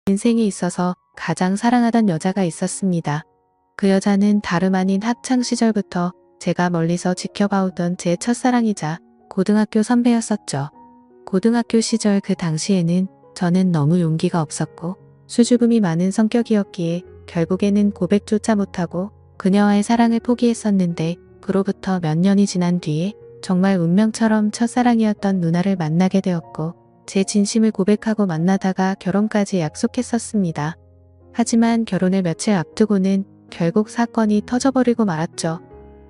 인생에 있어서 가장 사랑하던 여자가 있었습니다. 그 여자는 다름 아닌 학창 시절부터 제가 멀리서 지켜봐오던 제 첫사랑이자 고등학교 선배였었죠. 고등학교 시절 그 당시에는 저는 너무 용기가 없었고 수줍음이 많은 성격이었기에 결국에는 고백조차 못하고 그녀와의 사랑을 포기했었는데, 그로부터 몇 년이 지난 뒤에 정말 운명처럼 첫사랑이었던 누나를 만나게 되었고 제 진심을 고백하고 만나다가 결혼까지 약속했었습니다. 하지만 결혼을 며칠 앞두고는 결국 사건이 터져버리고 말았죠.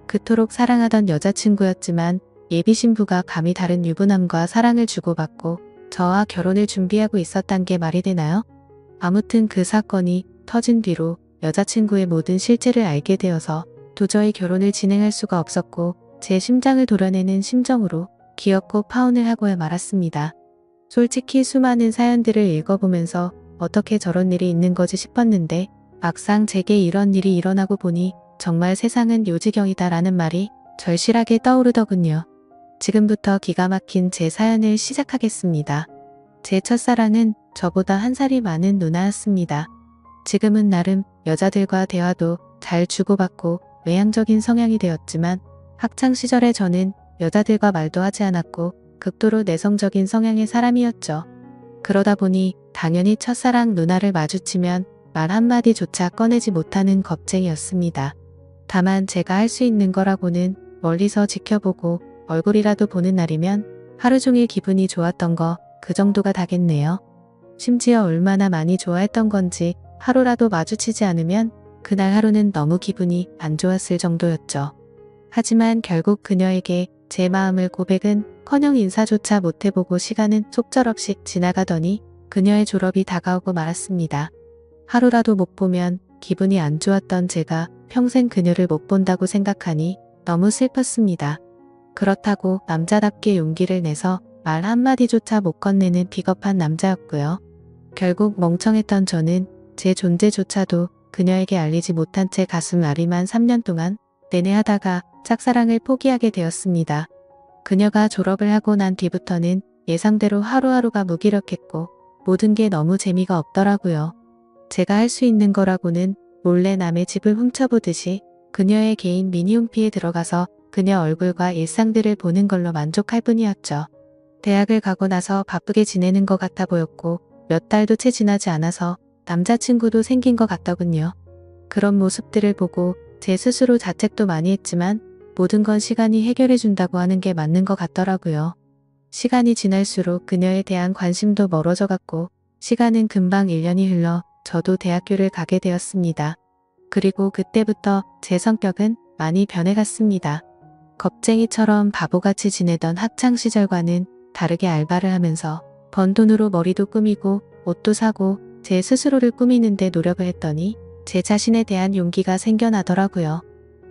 그토록 사랑하던 여자친구였지만 예비 신부가 감히 다른 유부남과 사랑을 주고받고 저와 결혼을 준비하고 있었단 게 말이 되나요? 아무튼 그 사건이 터진 뒤로 여자친구의 모든 실체를 알게 되어서 도저히 결혼을 진행할 수가 없었고 제 심장을 도려내는 심정으로 기어코 파혼을 하고야 말았습니다. 솔직히 수많은 사연들을 읽어보면서 어떻게 저런 일이 있는 거지 싶었는데, 막상 제게 이런 일이 일어나고 보니 정말 세상은 요지경이다라는 말이 절실하게 떠오르더군요. 지금부터 기가 막힌 제 사연을 시작하겠습니다. 제 첫사랑은 저보다 한 살이 많은 누나였습니다. 지금은 나름 여자들과 대화도 잘 주고받고 외향적인 성향이 되었지만, 학창시절에 저는 여자들과 말도 하지 않았고 극도로 내성적인 성향의 사람이었죠. 그러다 보니 당연히 첫사랑 누나를 마주치면 말 한마디조차 꺼내지 못하는 겁쟁이였습니다. 다만 제가 할 수 있는 거라고는 멀리서 지켜보고 얼굴이라도 보는 날이면 하루 종일 기분이 좋았던 거, 그 정도가 다겠네요. 심지어 얼마나 많이 좋아했던 건지 하루라도 마주치지 않으면 그날 하루는 너무 기분이 안 좋았을 정도였죠. 하지만 결국 그녀에게 제 마음을 고백은 커녕 인사조차 못해보고 시간은 속절없이 지나가더니 그녀의 졸업이 다가오고 말았습니다. 하루라도 못 보면 기분이 안 좋았던 제가 평생 그녀를 못 본다고 생각하니 너무 슬펐습니다. 그렇다고 남자답게 용기를 내서 말 한마디조차 못 건네는 비겁한 남자였고요. 결국 멍청했던 저는 제 존재조차도 그녀에게 알리지 못한 채 가슴 아리만 3년 동안 내내 하다가 짝사랑을 포기하게 되었습니다. 그녀가 졸업을 하고 난 뒤부터는 예상대로 하루하루가 무기력했고 모든 게 너무 재미가 없더라고요. 제가 할 수 있는 거라고는 몰래 남의 집을 훔쳐보듯이 그녀의 개인 미니홈피에 들어가서 그녀 얼굴과 일상들을 보는 걸로 만족할 뿐이었죠. 대학을 가고 나서 바쁘게 지내는 것 같아 보였고 몇 달도 채 지나지 않아서 남자친구도 생긴 것 같더군요. 그런 모습들을 보고 제 스스로 자책도 많이 했지만 모든 건 시간이 해결해준다고 하는 게 맞는 것 같더라고요. 시간이 지날수록 그녀에 대한 관심도 멀어져 갔고 시간은 금방 1년이 흘러 저도 대학교를 가게 되었습니다. 그리고 그때부터 제 성격은 많이 변해갔습니다. 겁쟁이처럼 바보같이 지내던 학창시절과는 다르게 알바를 하면서 번 돈으로 머리도 꾸미고 옷도 사고 제 스스로를 꾸미는데 노력을 했더니 제 자신에 대한 용기가 생겨나더라고요.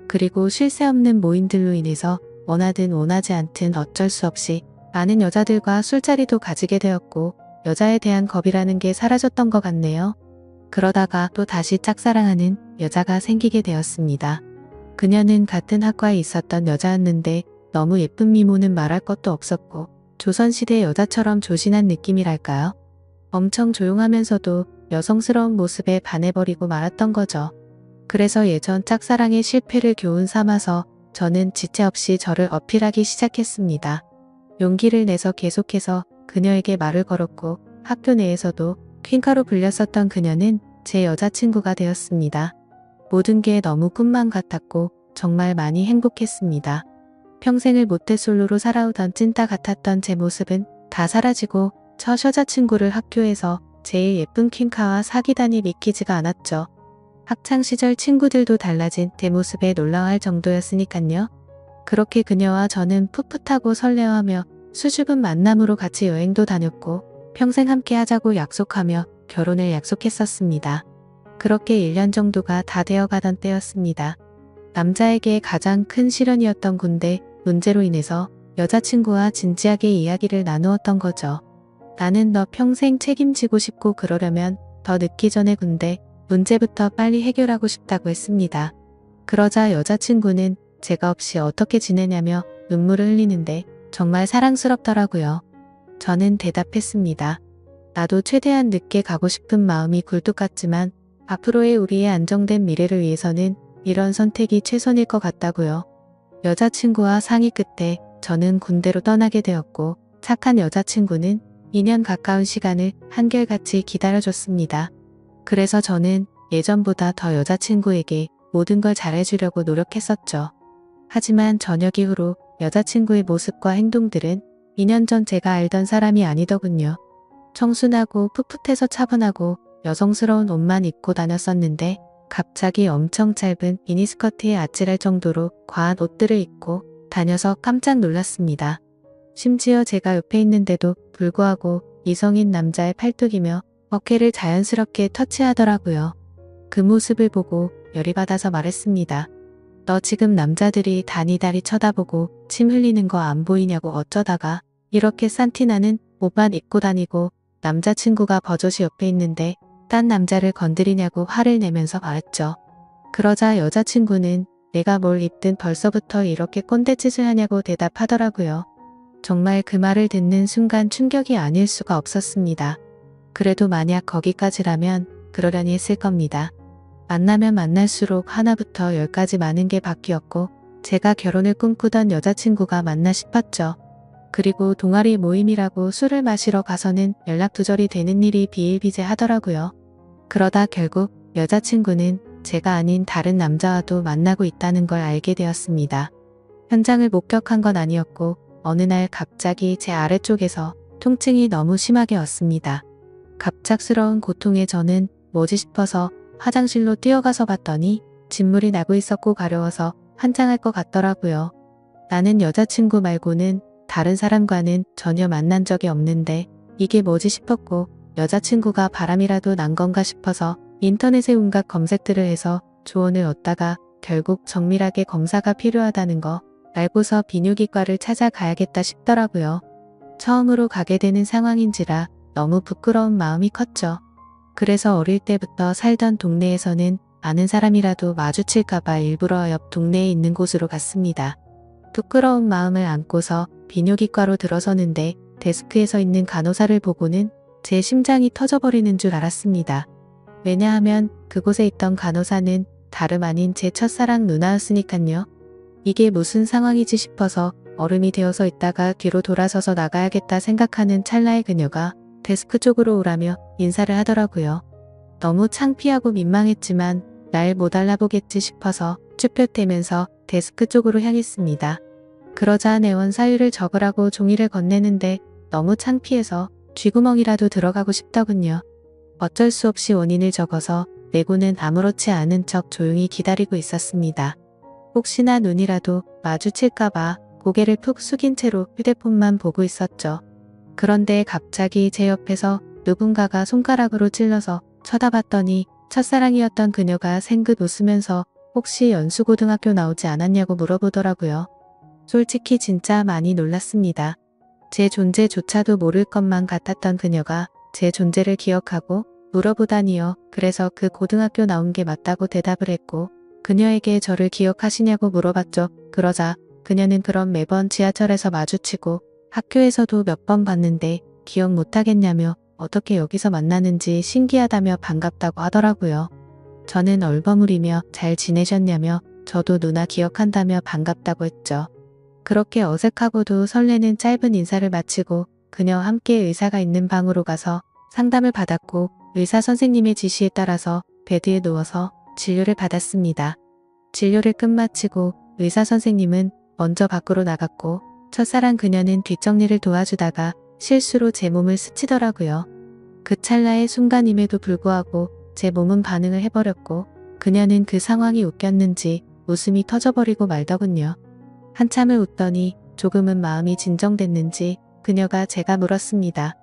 그리고 쉴 새 없는 모임들로 인해서 원하든 원하지 않든 어쩔 수 없이 많은 여자들과 술자리도 가지게 되었고 여자에 대한 겁이라는 게 사라졌던 것 같네요. 그러다가 또 다시 짝사랑하는 여자가 생기게 되었습니다. 그녀는 같은 학과에 있었던 여자였는데 너무 예쁜 미모는 말할 것도 없었고 조선시대 여자처럼 조신한 느낌이랄까요? 엄청 조용하면서도 여성스러운 모습에 반해버리고 말았던 거죠. 그래서 예전 짝사랑의 실패를 교훈 삼아서 저는 지체 없이 저를 어필하기 시작했습니다. 용기를 내서 계속해서 그녀에게 말을 걸었고 학교 내에서도 퀸카로 불렸었던 그녀는 제 여자친구가 되었습니다. 모든 게 너무 꿈만 같았고 정말 많이 행복했습니다. 평생을 모태솔로로 살아오던 찐따 같았던 제 모습은 다 사라지고 첫 여자친구를 학교에서 제일 예쁜 퀸카와 사귀다니 믿기지가 않았죠. 학창시절 친구들도 달라진 제 모습에 놀라워할 정도였으니깐요. 그렇게 그녀와 저는 풋풋하고 설레어하며 수줍은 만남으로 같이 여행도 다녔고 평생 함께 하자고 약속하며 결혼을 약속했었습니다. 그렇게 1년 정도가 다 되어가던 때였습니다. 남자에게 가장 큰 시련이었던 군대 문제로 인해서 여자친구와 진지하게 이야기를 나누었던 거죠. 나는 너 평생 책임지고 싶고 그러려면 더 늦기 전에 군대 문제부터 빨리 해결하고 싶다고 했습니다. 그러자 여자친구는 제가 없이 어떻게 지내냐며 눈물을 흘리는데 정말 사랑스럽더라고요. 저는 대답했습니다. 나도 최대한 늦게 가고 싶은 마음이 굴뚝 같지만 앞으로의 우리의 안정된 미래를 위해서는 이런 선택이 최선일 것 같다고요. 여자친구와 상의 끝에 저는 군대로 떠나게 되었고 착한 여자친구는 2년 가까운 시간을 한결같이 기다려줬습니다. 그래서 저는 예전보다 더 여자친구에게 모든 걸 잘해주려고 노력했었죠. 하지만 저녁 이후로 여자친구의 모습과 행동들은 2년 전 제가 알던 사람이 아니더군요. 청순하고 풋풋해서 차분하고 여성스러운 옷만 입고 다녔었는데 갑자기 엄청 짧은 미니스커트에 아찔할 정도로 과한 옷들을 입고 다녀서 깜짝 놀랐습니다. 심지어 제가 옆에 있는데도 불구하고 이성인 남자의 팔뚝이며 어깨를 자연스럽게 터치하더라고요. 그 모습을 보고 열이 받아서 말했습니다. 너 지금 남자들이 다니다리 쳐다보고 침 흘리는 거 안 보이냐고 어쩌다가 이렇게 산티나는 옷만 입고 다니고 남자친구가 버젓이 옆에 있는데 딴 남자를 건드리냐고 화를 내면서 말했죠. 그러자 여자친구는 내가 뭘 입든 벌써부터 이렇게 꼰대짓을 하냐고 대답하더라고요. 정말 그 말을 듣는 순간 충격이 아닐 수가 없었습니다. 그래도 만약 거기까지라면 그러려니 했을 겁니다. 만나면 만날수록 하나부터 열까지 많은 게 바뀌었고 제가 결혼을 꿈꾸던 여자친구가 맞나 싶었죠. 그리고 동아리 모임이라고 술을 마시러 가서는 연락두절이 되는 일이 비일비재하더라고요. 그러다 결국 여자친구는 제가 아닌 다른 남자와도 만나고 있다는 걸 알게 되었습니다. 현장을 목격한 건 아니었고 어느 날 갑자기 제 아래쪽에서 통증이 너무 심하게 왔습니다. 갑작스러운 고통에 저는 뭐지 싶어서 화장실로 뛰어가서 봤더니 진물이 나고 있었고 가려워서 환장할 것 같더라고요. 나는 여자친구 말고는 다른 사람과는 전혀 만난 적이 없는데 이게 뭐지 싶었고 여자친구가 바람이라도 난 건가 싶어서 인터넷에 온갖 검색들을 해서 조언을 얻다가 결국 정밀하게 검사가 필요하다는 거 알고서 비뇨기과를 찾아가야겠다 싶더라고요. 처음으로 가게 되는 상황인지라 너무 부끄러운 마음이 컸죠. 그래서 어릴 때부터 살던 동네에서는 아는 사람이라도 마주칠까봐 일부러 옆 동네에 있는 곳으로 갔습니다. 부끄러운 마음을 안고서 비뇨기과로 들어서는데 데스크에 서 있는 간호사를 보고는 제 심장이 터져버리는 줄 알았습니다. 왜냐하면 그곳에 있던 간호사는 다름 아닌 제 첫사랑 누나였으니깐요. 이게 무슨 상황이지 싶어서 얼음이 되어서 있다가 뒤로 돌아서서 나가야겠다 생각하는 찰나에 그녀가 데스크 쪽으로 오라며 인사를 하더라고요. 너무 창피하고 민망했지만 날 못 알아보겠지 싶어서 쭈뼛대면서 데스크 쪽으로 향했습니다. 그러자 내원 사유를 적으라고 종이를 건네는데 너무 창피해서 쥐구멍이라도 들어가고 싶더군요. 어쩔 수 없이 원인을 적어서 내고는 아무렇지 않은 척 조용히 기다리고 있었습니다. 혹시나 눈이라도 마주칠까봐 고개를 푹 숙인 채로 휴대폰만 보고 있었죠. 그런데 갑자기 제 옆에서 누군가가 손가락으로 찔러서 쳐다봤더니 첫사랑이었던 그녀가 생긋 웃으면서 혹시 연수고등학교 나오지 않았냐고 물어보더라고요. 솔직히 진짜 많이 놀랐습니다. 제 존재조차도 모를 것만 같았던 그녀가 제 존재를 기억하고 물어보다니요. 그래서 그 고등학교 나온 게 맞다고 대답을 했고 그녀에게 저를 기억하시냐고 물어봤죠. 그러자 그녀는 그럼 매번 지하철에서 마주치고 학교에서도 몇 번 봤는데 기억 못하겠냐며 어떻게 여기서 만나는지 신기하다며 반갑다고 하더라고요. 저는 얼버무리며 잘 지내셨냐며 저도 누나 기억한다며 반갑다고 했죠. 그렇게 어색하고도 설레는 짧은 인사를 마치고 그녀와 함께 의사가 있는 방으로 가서 상담을 받았고 의사 선생님의 지시에 따라서 베드에 누워서 진료를 받았습니다. 진료를 끝마치고 의사 선생님은 먼저 밖으로 나갔고 첫사랑 그녀는 뒷정리를 도와주다가 실수로 제 몸을 스치더라고요. 그 찰나의 순간임에도 불구하고 제 몸은 반응을 해버렸고 그녀는 그 상황이 웃겼는지 웃음이 터져버리고 말더군요. 한참을 웃더니 조금은 마음이 진정됐는지 그녀가 제가 물었습니다.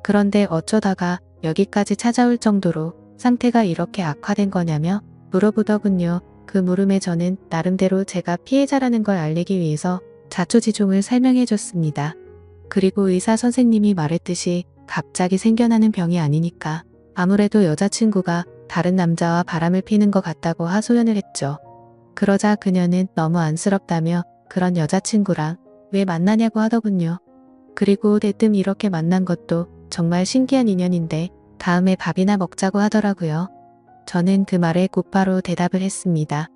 그런데 어쩌다가 여기까지 찾아올 정도로 상태가 이렇게 악화된 거냐며 물어보더군요. 그 물음에 저는 나름대로 제가 피해자라는 걸 알리기 위해서 자초지종을 설명해 줬습니다. 그리고 의사 선생님이 말했듯이 갑자기 생겨나는 병이 아니니까 아무래도 여자친구가 다른 남자와 바람을 피는 것 같다고 하소연을 했죠. 그러자 그녀는 너무 안쓰럽다며 그런 여자친구랑 왜 만나냐고 하더군요. 그리고 대뜸 이렇게 만난 것도 정말 신기한 인연인데 다음에 밥이나 먹자고 하더라고요. 저는 그 말에 곧바로 대답을 했습니다.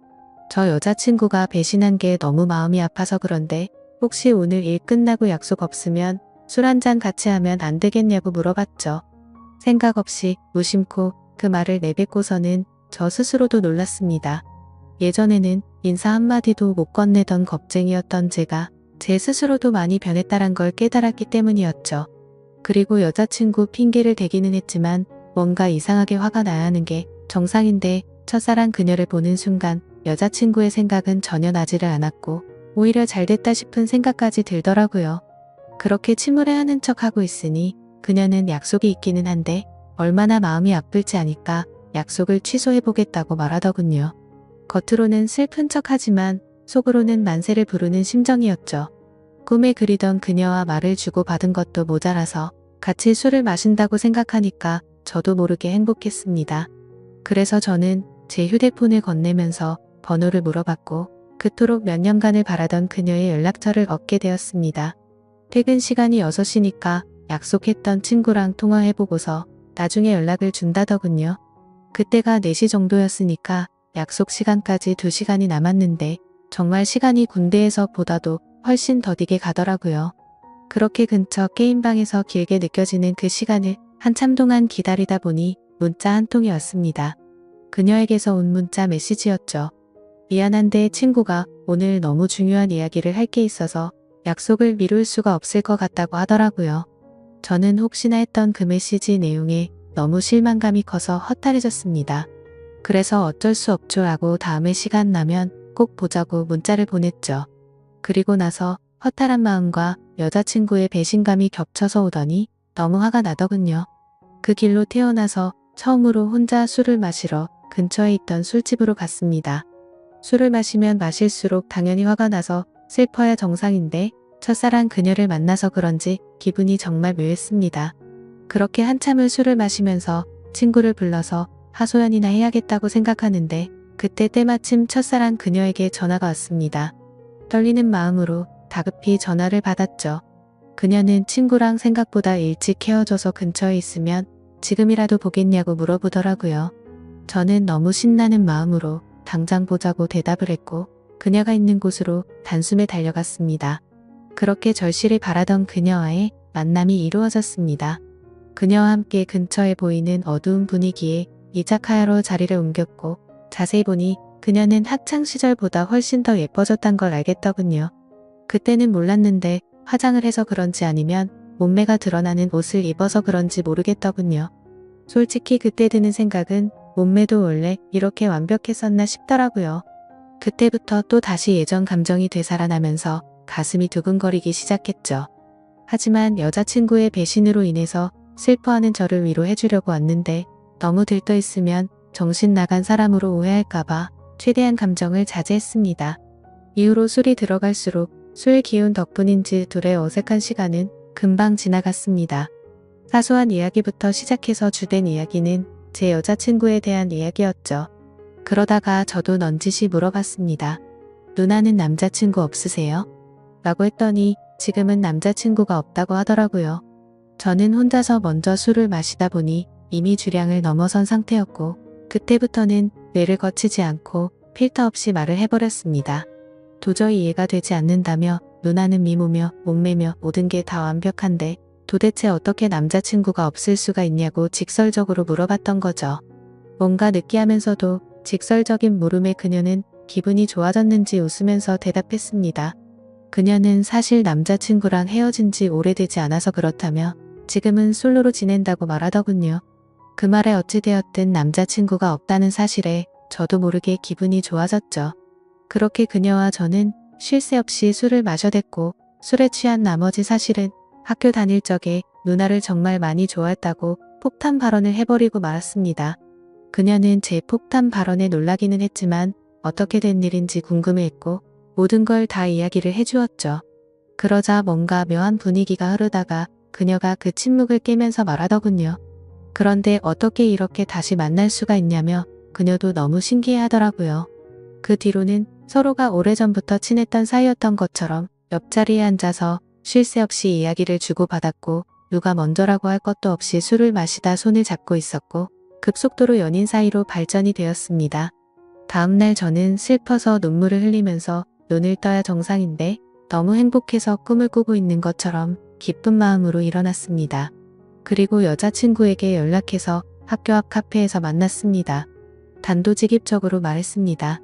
저 여자친구가 배신한 게 너무 마음이 아파서 그런데 혹시 오늘 일 끝나고 약속 없으면 술 한잔 같이 하면 안 되겠냐고 물어봤죠. 생각 없이 무심코 그 말을 내뱉고서는 저 스스로도 놀랐습니다. 예전에는 인사 한마디도 못 건네던 겁쟁이였던 제가 제 스스로도 많이 변했다란 걸 깨달았기 때문이었죠. 그리고 여자친구 핑계를 대기는 했지만 뭔가 이상하게 화가 나야 하는 게 정상인데 첫사랑 그녀를 보는 순간 여자친구의 생각은 전혀 나지를 않았고 오히려 잘됐다 싶은 생각까지 들더라고요. 그렇게 침울해하는 척하고 있으니 그녀는 약속이 있기는 한데 얼마나 마음이 아플지 아니까 약속을 취소해보겠다고 말하더군요. 겉으로는 슬픈 척하지만 속으로는 만세를 부르는 심정이었죠. 꿈에 그리던 그녀와 말을 주고받은 것도 모자라서 같이 술을 마신다고 생각하니까 저도 모르게 행복했습니다. 그래서 저는 제 휴대폰을 건네면서 번호를 물어봤고 그토록 몇 년간을 바라던 그녀의 연락처를 얻게 되었습니다. 퇴근 시간이 6시니까 약속했던 친구랑 통화해보고서 나중에 연락을 준다더군요. 그때가 4시 정도였으니까 약속 시간까지 2시간이 남았는데 정말 시간이 군대에서 보다도 훨씬 더디게 가더라고요. 그렇게 근처 게임방에서 길게 느껴지는 그 시간을 한참 동안 기다리다 보니 문자 한 통이 왔습니다. 그녀에게서 온 문자 메시지였죠. 미안한데 친구가 오늘 너무 중요한 이야기를 할 게 있어서 약속을 미룰 수가 없을 것 같다고 하더라고요. 저는 혹시나 했던 그 메시지 내용에 너무 실망감이 커서 허탈해졌습니다. 그래서 어쩔 수 없죠라고 다음에 시간 나면 꼭 보자고 문자를 보냈죠. 그리고 나서 허탈한 마음과 여자친구의 배신감이 겹쳐서 오더니 너무 화가 나더군요. 그 길로 태어나서 처음으로 혼자 술을 마시러 근처에 있던 술집으로 갔습니다. 술을 마시면 마실수록 당연히 화가 나서 슬퍼야 정상인데 첫사랑 그녀를 만나서 그런지 기분이 정말 묘했습니다. 그렇게 한참을 술을 마시면서 친구를 불러서 하소연이나 해야겠다고 생각하는데 그때 때마침 첫사랑 그녀에게 전화가 왔습니다. 떨리는 마음으로 다급히 전화를 받았죠. 그녀는 친구랑 생각보다 일찍 헤어져서 근처에 있으면 지금이라도 보겠냐고 물어보더라고요. 저는 너무 신나는 마음으로 당장 보자고 대답을 했고 그녀가 있는 곳으로 단숨에 달려갔습니다. 그렇게 절실히 바라던 그녀와의 만남이 이루어졌습니다. 그녀와 함께 근처에 보이는 어두운 분위기에 이자카야로 자리를 옮겼고 자세히 보니 그녀는 학창시절보다 훨씬 더 예뻐졌단 걸 알겠더군요. 그때는 몰랐는데 화장을 해서 그런지 아니면 몸매가 드러나는 옷을 입어서 그런지 모르겠더군요. 솔직히 그때 드는 생각은 몸매도 원래 이렇게 완벽했었나 싶더라고요. 그때부터 또 다시 예전 감정이 되살아나면서 가슴이 두근거리기 시작했죠. 하지만 여자친구의 배신으로 인해서 슬퍼하는 저를 위로해주려고 왔는데 너무 들떠있으면 정신 나간 사람으로 오해할까봐 최대한 감정을 자제했습니다. 이후로 술이 들어갈수록 술 기운 덕분인지 둘의 어색한 시간은 금방 지나갔습니다. 사소한 이야기부터 시작해서 주된 이야기는 제 여자친구에 대한 이야기였죠. 그러다가 저도 넌지시 물어봤습니다. 누나는 남자친구 없으세요? 라고 했더니 지금은 남자친구가 없다고 하더라고요. 저는 혼자서 먼저 술을 마시다 보니 이미 주량을 넘어선 상태였고 그때부터는 뇌를 거치지 않고 필터 없이 말을 해버렸습니다. 도저히 이해가 되지 않는다며 누나는 미모며 몸매며 모든 게 다 완벽한데 도대체 어떻게 남자친구가 없을 수가 있냐고 직설적으로 물어봤던 거죠. 뭔가 느끼하면서도 직설적인 물음에 그녀는 기분이 좋아졌는지 웃으면서 대답했습니다. 그녀는 사실 남자친구랑 헤어진 지 오래되지 않아서 그렇다며 지금은 솔로로 지낸다고 말하더군요. 그 말에 어찌되었든 남자친구가 없다는 사실에 저도 모르게 기분이 좋아졌죠. 그렇게 그녀와 저는 쉴 새 없이 술을 마셔댔고 술에 취한 나머지 사실은 학교 다닐 적에 누나를 정말 많이 좋아했다고 폭탄 발언을 해버리고 말았습니다. 그녀는 제 폭탄 발언에 놀라기는 했지만 어떻게 된 일인지 궁금해했고 모든 걸 다 이야기를 해주었죠. 그러자 뭔가 묘한 분위기가 흐르다가 그녀가 그 침묵을 깨면서 말하더군요. 그런데 어떻게 이렇게 다시 만날 수가 있냐며 그녀도 너무 신기해하더라고요. 그 뒤로는 서로가 오래전부터 친했던 사이였던 것처럼 옆자리에 앉아서 쉴 새 없이 이야기를 주고받았고 누가 먼저라고 할 것도 없이 술을 마시다 손을 잡고 있었고 급속도로 연인 사이로 발전이 되었습니다. 다음날 저는 슬퍼서 눈물을 흘리면서 눈을 떠야 정상인데 너무 행복해서 꿈을 꾸고 있는 것처럼 기쁜 마음으로 일어났습니다. 그리고 여자친구에게 연락해서 학교 앞 카페에서 만났습니다. 단도직입적으로 말했습니다.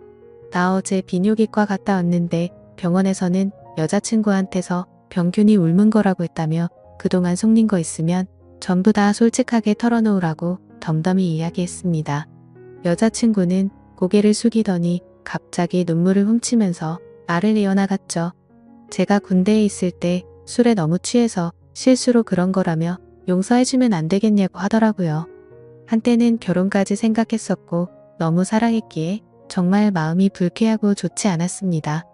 나 어제 비뇨기과 갔다 왔는데 병원에서는 여자친구한테서 병균이 옮은 거라고 했다며 그동안 속린 거 있으면 전부 다 솔직하게 털어놓으라고 덤덤히 이야기했습니다. 여자친구는 고개를 숙이더니 갑자기 눈물을 훔치면서 말을 이어나갔죠. 제가 군대에 있을 때 술에 너무 취해서 실수로 그런 거라며 용서해주면 안 되겠냐고 하더라고요. 한때는 결혼까지 생각했었고 너무 사랑했기에 정말 마음이 불쾌하고 좋지 않았습니다.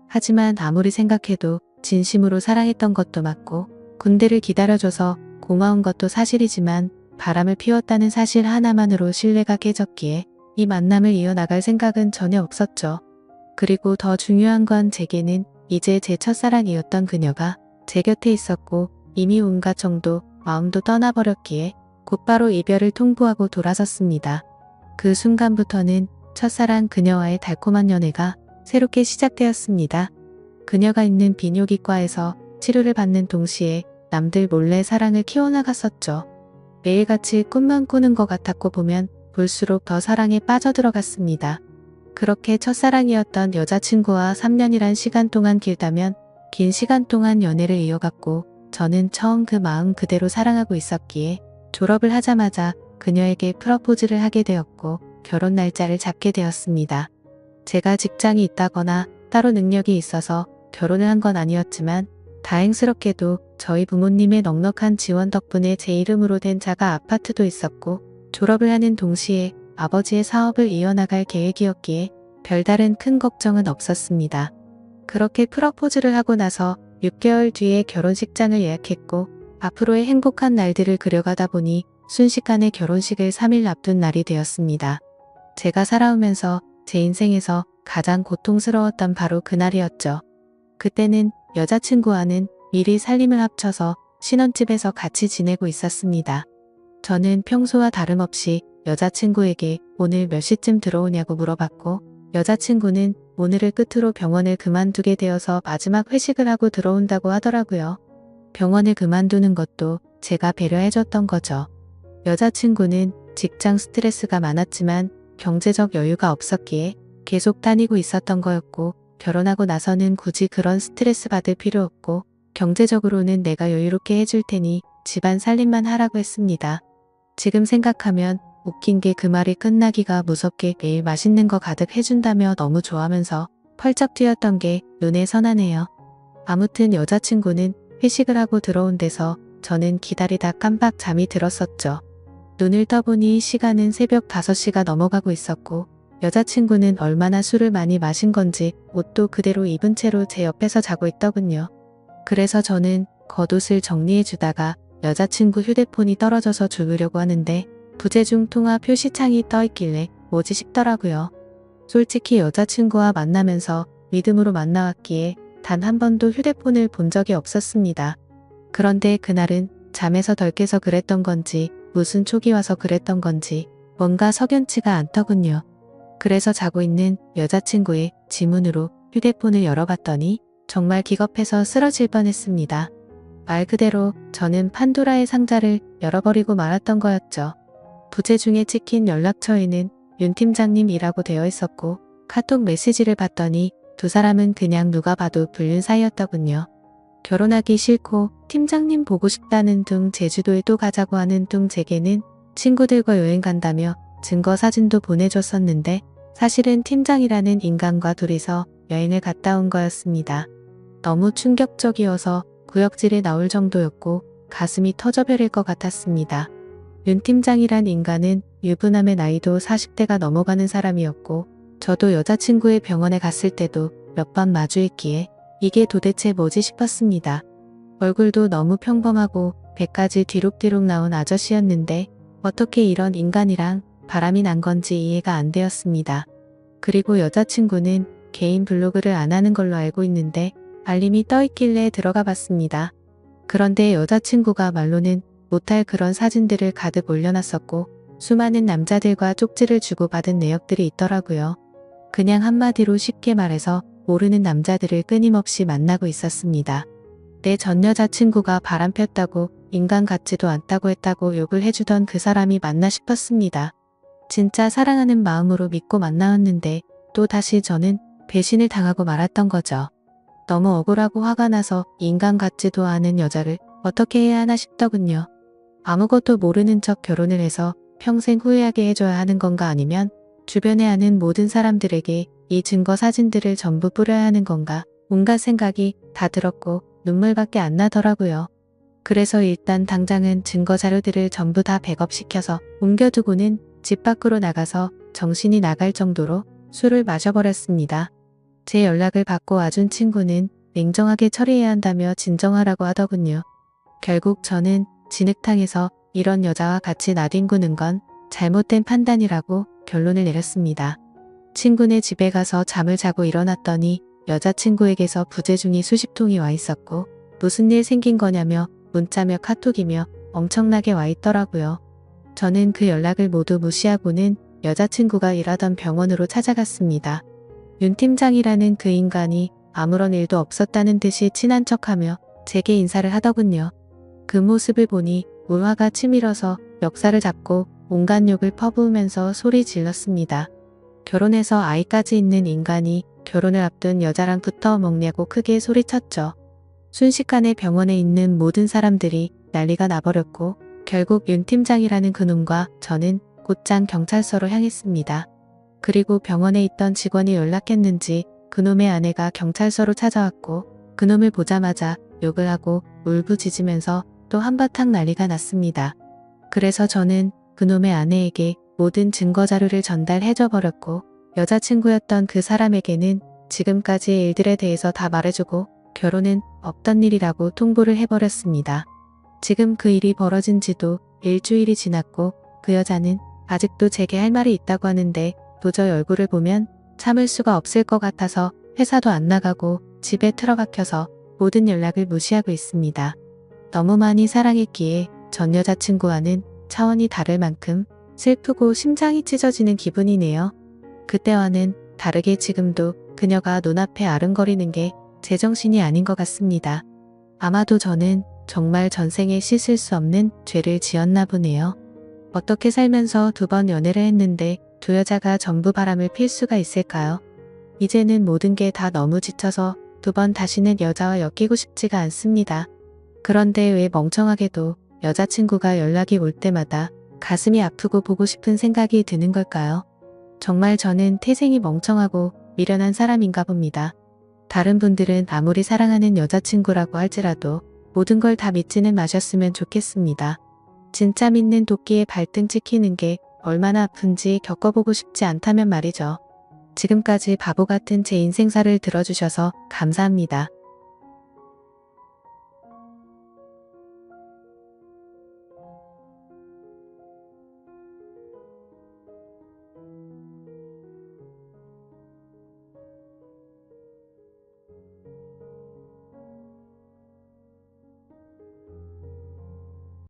하지만 아무리 생각해도 진심으로 사랑했던 것도 맞고 군대를 기다려줘서 고마운 것도 사실이지만 바람을 피웠다는 사실 하나만으로 신뢰가 깨졌기에 이 만남을 이어나갈 생각은 전혀 없었죠. 그리고 더 중요한 건 제게는 이제 제 첫사랑이었던 그녀가 제 곁에 있었고 이미 온갖 정도 마음도 떠나버렸기에 곧바로 이별을 통보하고 돌아섰습니다. 그 순간부터는 첫사랑 그녀와의 달콤한 연애가 새롭게 시작되었습니다. 그녀가 있는 비뇨기과에서 치료를 받는 동시에 남들 몰래 사랑을 키워나갔었죠. 매일같이 꿈만 꾸는 것 같았고 보면 볼수록 더 사랑에 빠져들어갔습니다. 그렇게 첫사랑이었던 여자친구와 3년이란 시간 동안 길다면 긴 시간 동안 연애를 이어갔고 저는 처음 그 마음 그대로 사랑하고 있었기에 졸업을 하자마자 그녀에게 프러포즈를 하게 되었고 결혼 날짜를 잡게 되었습니다. 제가 직장이 있다거나 따로 능력이 있어서 결혼을 한 건 아니었지만 다행스럽게도 저희 부모님의 넉넉한 지원 덕분에 제 이름으로 된 자가 아파트도 있었고 졸업을 하는 동시에 아버지의 사업을 이어나갈 계획이었기에 별다른 큰 걱정은 없었습니다. 그렇게 프러포즈를 하고 나서 6개월 뒤에 결혼식장을 예약했고 앞으로의 행복한 날들을 그려가다 보니 순식간에 결혼식을 3일 앞둔 날이 되었습니다. 제가 살아오면서 제 인생에서 가장 고통스러웠던 바로 그날이었죠. 그때는 여자친구와는 미리 살림을 합쳐서 신혼집에서 같이 지내고 있었습니다. 저는 평소와 다름없이 여자친구에게 오늘 몇 시쯤 들어오냐고 물어봤고 여자친구는 오늘을 끝으로 병원을 그만두게 되어서 마지막 회식을 하고 들어온다고 하더라고요. 병원을 그만두는 것도 제가 배려해줬던 거죠. 여자친구는 직장 스트레스가 많았지만 경제적 여유가 없었기에 계속 다니고 있었던 거였고 결혼하고 나서는 굳이 그런 스트레스 받을 필요 없고 경제적으로는 내가 여유롭게 해줄 테니 집안 살림만 하라고 했습니다. 지금 생각하면 웃긴 게 그 말이 끝나기가 무섭게 매일 맛있는 거 가득 해준다며 너무 좋아하면서 펄쩍 뛰었던 게 눈에 선하네요. 아무튼 여자친구는 회식을 하고 들어온 데서 저는 기다리다 깜빡 잠이 들었었죠. 눈을 떠보니 시간은 새벽 5시가 넘어가고 있었고 여자친구는 얼마나 술을 많이 마신 건지 옷도 그대로 입은 채로 제 옆에서 자고 있더군요. 그래서 저는 겉옷을 정리해주다가 여자친구 휴대폰이 떨어져서 주우려고 하는데 부재중 통화 표시창이 떠있길래 뭐지 싶더라고요. 솔직히 여자친구와 만나면서 믿음으로 만나왔기에 단 한 번도 휴대폰을 본 적이 없었습니다. 그런데 그날은 잠에서 덜 깨서 그랬던 건지 무슨 촉이 와서 그랬던 건지 뭔가 석연치가 않더군요. 그래서 자고 있는 여자친구의 지문으로 휴대폰을 열어봤더니 정말 기겁해서 쓰러질 뻔했습니다. 말 그대로 저는 판도라의 상자를 열어버리고 말았던 거였죠. 부재중에 찍힌 연락처에는 윤 팀장님이라고 되어 있었고 카톡 메시지를 봤더니 두 사람은 그냥 누가 봐도 불륜 사이였더군요. 결혼하기 싫고 팀장님 보고 싶다는 둥 제주도에 또 가자고 하는 둥 제게는 친구들과 여행 간다며 증거 사진도 보내줬었는데 사실은 팀장이라는 인간과 둘이서 여행을 갔다 온 거였습니다. 너무 충격적이어서 구역질에 나올 정도였고 가슴이 터져버릴 것 같았습니다. 윤 팀장이란 인간은 유부남의 나이도 40대가 넘어가는 사람이었고 저도 여자친구의 병원에 갔을 때도 몇 번 마주했기에 이게 도대체 뭐지 싶었습니다. 얼굴도 너무 평범하고 배까지 뒤룩뒤룩 나온 아저씨였는데 어떻게 이런 인간이랑 바람이 난 건지 이해가 안 되었습니다. 그리고 여자친구는 개인 블로그를 안 하는 걸로 알고 있는데 알림이 떠있길래 들어가 봤습니다. 그런데 여자친구가 말로는 못할 그런 사진들을 가득 올려놨었고 수많은 남자들과 쪽지를 주고받은 내역들이 있더라고요. 그냥 한마디로 쉽게 말해서 모르는 남자들을 끊임없이 만나고 있었습니다. 내 전 여자친구가 바람폈다고 인간 같지도 않다고 했다고 욕을 해주던 그 사람이 맞나 싶었습니다. 진짜 사랑하는 마음으로 믿고 만나왔는데 또 다시 저는 배신을 당하고 말았던 거죠. 너무 억울하고 화가 나서 인간 같지도 않은 여자를 어떻게 해야 하나 싶더군요. 아무것도 모르는 척 결혼을 해서 평생 후회하게 해줘야 하는 건가 아니면 주변에 아는 모든 사람들에게 이 증거 사진들을 전부 뿌려야 하는 건가 온갖 생각이 다 들었고 눈물밖에 안 나더라고요. 그래서 일단 당장은 증거 자료들을 전부 다 백업시켜서 옮겨두고는 집 밖으로 나가서 정신이 나갈 정도로 술을 마셔버렸습니다. 제 연락을 받고 와준 친구는 냉정하게 처리해야 한다며 진정하라고 하더군요. 결국 저는 진흙탕에서 이런 여자와 같이 나뒹구는 건 잘못된 판단이라고 결론을 내렸습니다. 친구네 집에 가서 잠을 자고 일어났더니 여자친구에게서 부재중이 수십 통이 와 있었고 무슨 일 생긴 거냐며 문자며 카톡이며 엄청나게 와 있더라고요. 저는 그 연락을 모두 무시하고는 여자친구가 일하던 병원으로 찾아갔습니다. 윤 팀장이라는 그 인간이 아무런 일도 없었다는 듯이 친한 척하며 제게 인사를 하더군요. 그 모습을 보니 울화가 치밀어서 멱살을 잡고 온갖 욕을 퍼부으면서 소리 질렀습니다. 결혼해서 아이까지 있는 인간이 결혼을 앞둔 여자랑 붙어 먹냐고 크게 소리쳤죠. 순식간에 병원에 있는 모든 사람들이 난리가 나버렸고 결국 윤 팀장이라는 그놈과 저는 곧장 경찰서로 향했습니다. 그리고 병원에 있던 직원이 연락했는지 그놈의 아내가 경찰서로 찾아왔고 그놈을 보자마자 욕을 하고 울부짖으면서 또 한바탕 난리가 났습니다. 그래서 저는 그놈의 아내에게 모든 증거 자료를 전달해줘 버렸고 여자친구였던 그 사람에게는 지금까지의 일들에 대해서 다 말해주고 결혼은 없던 일이라고 통보를 해버렸습니다. 지금 그 일이 벌어진 지도 일주일이 지났고 그 여자는 아직도 제게 할 말이 있다고 하는데 도저히 얼굴을 보면 참을 수가 없을 것 같아서 회사도 안 나가고 집에 틀어박혀서 모든 연락을 무시하고 있습니다. 너무 많이 사랑했기에 전 여자친구와는 차원이 다를 만큼 슬프고 심장이 찢어지는 기분이네요. 그때와는 다르게 지금도 그녀가 눈앞에 아른거리는 게 제정신이 아닌 것 같습니다. 아마도 저는 정말 전생에 씻을 수 없는 죄를 지었나 보네요. 어떻게 살면서 2번 연애를 했는데 두 여자가 전부 바람을 필 수가 있을까요? 이제는 모든 게 다 너무 지쳐서 2번 다시는 여자와 엮이고 싶지가 않습니다. 그런데 왜 멍청하게도 여자친구가 연락이 올 때마다 가슴이 아프고 보고 싶은 생각이 드는 걸까요? 정말 저는 태생이 멍청하고 미련한 사람인가 봅니다. 다른 분들은 아무리 사랑하는 여자친구라고 할지라도 모든 걸 다 믿지는 마셨으면 좋겠습니다. 진짜 믿는 도끼에 발등 찍히는 게 얼마나 아픈지 겪어보고 싶지 않다면 말이죠. 지금까지 바보 같은 제 인생사를 들어주셔서 감사합니다.